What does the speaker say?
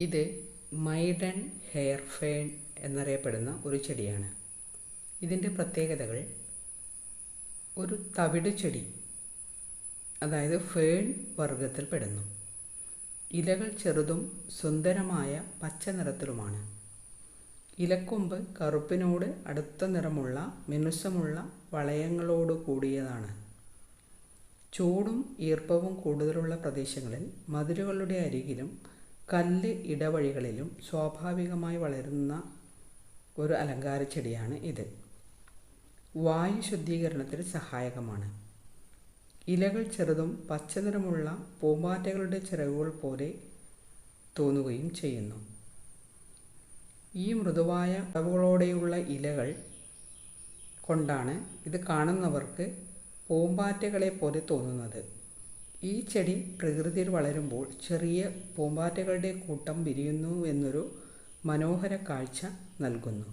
ഇത് മൈഡൻ hair fern എന്നറിയപ്പെടുന്ന ഒരു ചെടിയാണ്. ഇതിൻ്റെ പ്രത്യേകതകൾ: ഒരു തവിട് ചെടി, അതായത് ഫേൺ വർഗത്തിൽപ്പെടുന്നു. ഇലകൾ ചെറുതും സുന്ദരമായ പച്ച നിറത്തിലുമാണ്. ഇലക്കൊമ്പ് കറുപ്പിനോട് അടുത്ത നിറമുള്ള മിനുസമുള്ള വളയങ്ങളോട് കൂടിയതാണ്. ചൂടും ഈർപ്പവും കൂടുതലുള്ള പ്രദേശങ്ങളിൽ മതിലുകളുടെ അരികിലും കല്ല് ഇടവഴികളിലും സ്വാഭാവികമായി വളരുന്ന ഒരു അലങ്കാര ചെടിയാണ് ഇത്. വായു ശുദ്ധീകരണത്തിന് സഹായകമാണ്. ഇലകൾ ചെറുതും പച്ചനിറമുള്ള പൂമ്പാറ്റകളുടെ ചിറകുകൾ പോലെ തോന്നുകയും ചെയ്യുന്നു. ഈ മൃദുവായ അളവുകളോടെയുള്ള ഇലകൾ കൊണ്ടാണ് ഇത് കാണുന്നവർക്ക് പൂമ്പാറ്റകളെ പോലെ തോന്നുന്നത്. ഈ ചെടി പ്രകൃതിയിൽ വളരുമ്പോൾ ചെറിയ പൂമ്പാറ്റകളുടെ കൂട്ടം വിരിയുന്നു എന്നൊരു മനോഹര കാഴ്ച നൽകുന്നു.